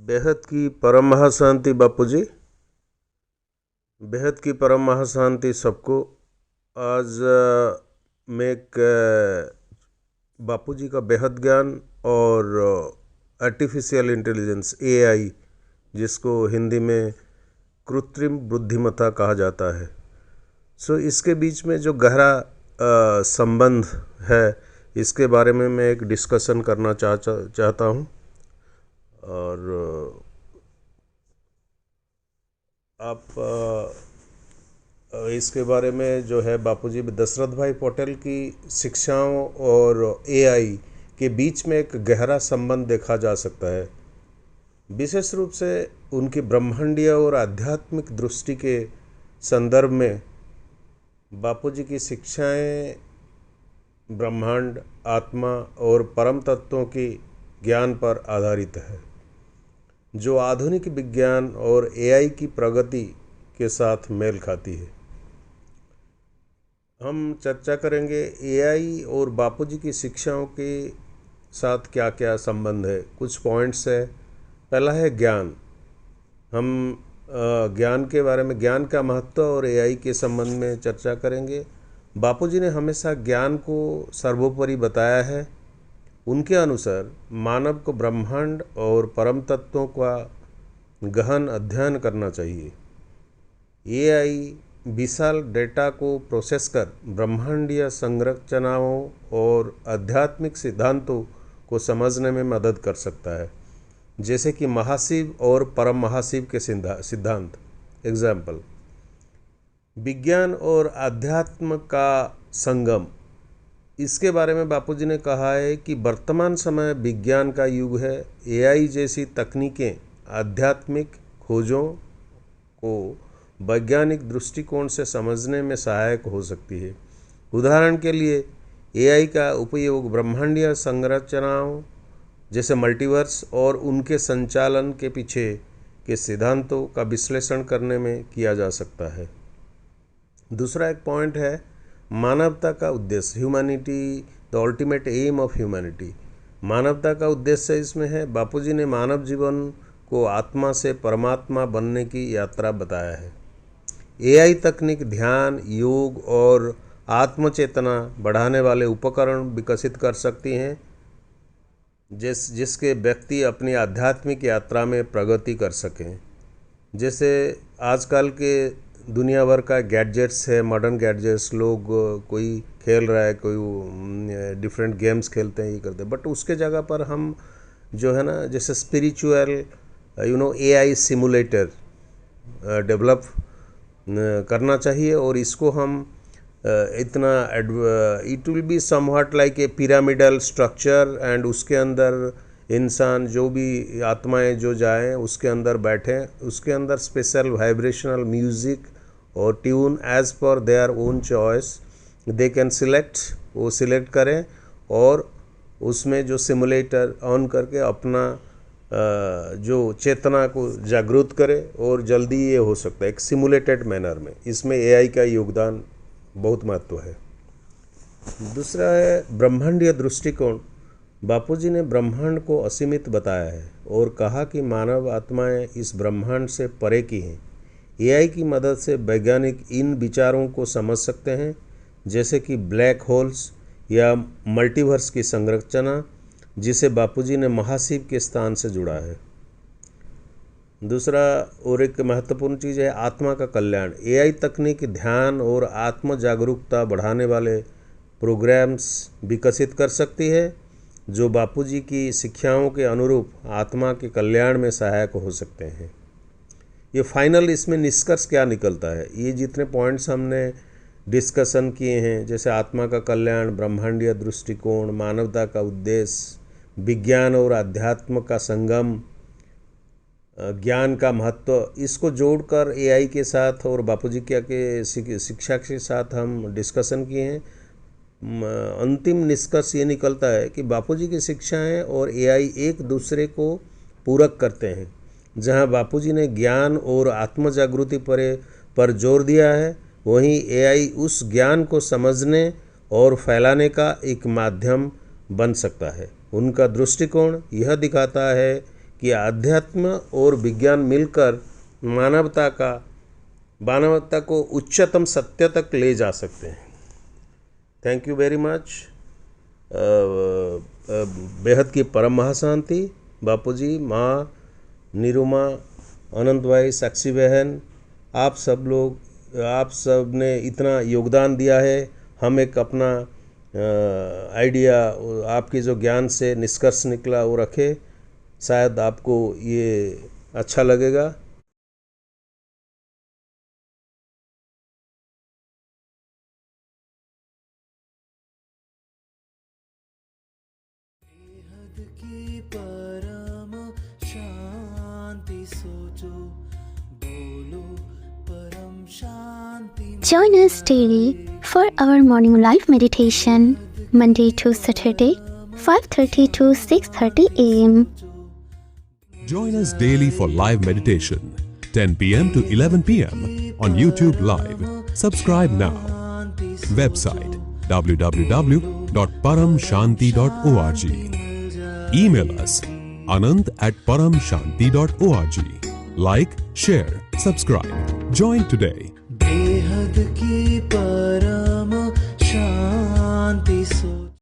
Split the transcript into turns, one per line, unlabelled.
बेहद की परम महाशांति बापूजी। बेहद की परम महाशांति सबको। आज मैं एक बापूजी का बेहद ज्ञान और आर्टिफिशियल इंटेलिजेंस एआई, जिसको हिंदी में कृत्रिम बुद्धिमत्ता कहा जाता है, इसके बीच में जो गहरा संबंध है, इसके बारे में मैं एक डिस्कशन करना चाहता हूँ। और आप इसके बारे में जो है बापूजी दशरथ भाई पटेल की शिक्षाओं और एआई के बीच में एक गहरा संबंध देखा जा सकता है। विशेष रूप से उनकी ब्रह्मांडीय और आध्यात्मिक दृष्टि के संदर्भ में बापूजी की शिक्षाएं ब्रह्मांड, आत्मा और परम तत्वों की ज्ञान पर आधारित है, जो आधुनिक विज्ञान और एआई की प्रगति के साथ मेल खाती है। हम चर्चा करेंगे एआई और बापूजी की शिक्षाओं के साथ क्या क्या संबंध है। कुछ पॉइंट्स है। पहला है ज्ञान। हम ज्ञान के बारे में, ज्ञान का महत्व और एआई के संबंध में चर्चा करेंगे। बापूजी ने हमेशा ज्ञान को सर्वोपरि बताया है। उनके अनुसार मानव को ब्रह्मांड और परम तत्वों का गहन अध्ययन करना चाहिए। एआई विशाल डेटा को प्रोसेस कर ब्रह्मांडीय संरचनाओं और आध्यात्मिक सिद्धांतों को समझने में मदद कर सकता है, जैसे कि महाशिव और परम महाशिव के सिद्धांत। एग्जाम्पल, विज्ञान और अध्यात्म का संगम। इसके बारे में बापूजी ने कहा है कि वर्तमान समय विज्ञान का युग है। एआई जैसी तकनीकें आध्यात्मिक खोजों को वैज्ञानिक दृष्टिकोण से समझने में सहायक हो सकती है। उदाहरण के लिए, एआई का उपयोग ब्रह्मांडीय संरचनाओं जैसे मल्टीवर्स और उनके संचालन के पीछे के सिद्धांतों का विश्लेषण करने में किया जा सकता है। दूसरा एक पॉइंट है मानवता का उद्देश्य, humanity, the ultimate aim of humanity. मानवता का उद्देश्य इसमें है, बापूजी ने मानव जीवन को आत्मा से परमात्मा बनने की यात्रा बताया है। एआई तकनीक ध्यान, योग और आत्मचेतना बढ़ाने वाले उपकरण विकसित कर सकती हैं, जिसके व्यक्ति अपनी आध्यात्मिक यात्रा में प्रगति कर सकें। जैसे आजकल के दुनिया भर का गैजेट्स है, मॉडर्न गैजेट्स, लोग कोई खेल रहा है, कोई डिफरेंट गेम्स खेलते हैं, ये करते हैं, बट उसके जगह पर हम जो है ना, जैसे स्पिरिचुअल एआई सिमुलेटर डेवलप करना चाहिए। और इसको हम इतना it will be somewhat like a pyramidal structure, and उसके अंदर इंसान, जो भी आत्माएं जो जाएं उसके अंदर बैठें, उसके अंदर स्पेशल वाइब्रेशनल म्यूज़िक और tune as per their own choice they can select, वो सिलेक्ट करें और उसमें जो सिमुलेटर ऑन करके अपना जो चेतना को जागरूक करे, और जल्दी ये हो सकता है एक सिमुलेटेड मैनर में। इसमें एआई का योगदान बहुत महत्व है। दूसरा है ब्रह्मांडीय दृष्टिकोण। बापूजी ने ब्रह्मांड को असीमित बताया है और कहा कि मानव आत्माएं इस ब्रह्मांड से परे की हैं। एआई की मदद से वैज्ञानिक इन विचारों को समझ सकते हैं, जैसे कि ब्लैक होल्स या मल्टीवर्स की संरचना, जिसे बापूजी ने महाशिव के स्थान से जुड़ा है। दूसरा और एक महत्वपूर्ण चीज़ है आत्मा का कल्याण। एआई तकनीक ध्यान और आत्म जागरूकता बढ़ाने वाले प्रोग्राम्स विकसित कर सकती है, जो बापूजी की शिक्षाओं के अनुरूप आत्मा के कल्याण में सहायक हो सकते हैं। ये फाइनल इसमें निष्कर्ष क्या निकलता है, ये जितने पॉइंट्स हमने डिस्कशन किए हैं, जैसे आत्मा का कल्याण, ब्रह्मांडीय दृष्टिकोण, मानवता का उद्देश्य, विज्ञान और अध्यात्म का संगम, ज्ञान का महत्व, इसको जोड़कर एआई के साथ और बापूजी के शिक्षा के साथ हम डिस्कशन किए हैं। अंतिम निष्कर्ष ये निकलता है कि बापूजी की शिक्षाएं और एआई एक दूसरे को पूरक करते हैं। जहां बापूजी ने ज्ञान और आत्म जागृति पर जोर दिया है, वहीं एआई उस ज्ञान को समझने और फैलाने का एक माध्यम बन सकता है। उनका दृष्टिकोण यह दिखाता है कि अध्यात्म और विज्ञान मिलकर मानवता को उच्चतम सत्य तक ले जा सकते हैं। Thank you very much. बेहद की परम महाशांति बापूजी, माँ निरुमा, अनंत भाई, साक्षी बहन, आप सब ने इतना योगदान दिया है। हम एक अपना आइडिया आपके जो ज्ञान से निष्कर्ष निकला वो रखे, शायद आपको ये अच्छा लगेगा।
की परम शांति सोचो, बोलो परम शांति।
Join us daily for our morning live meditation, Monday to Saturday, 5:30 to 6:30 a.m.
Join us daily for live meditation, 10 p.m. to 11 p.m. on YouTube Live. Subscribe now. Website www.paramshanti.org. Email us anant@paramshanti.org. Like, share, subscribe. Join today.
बेहद की परम शांति सो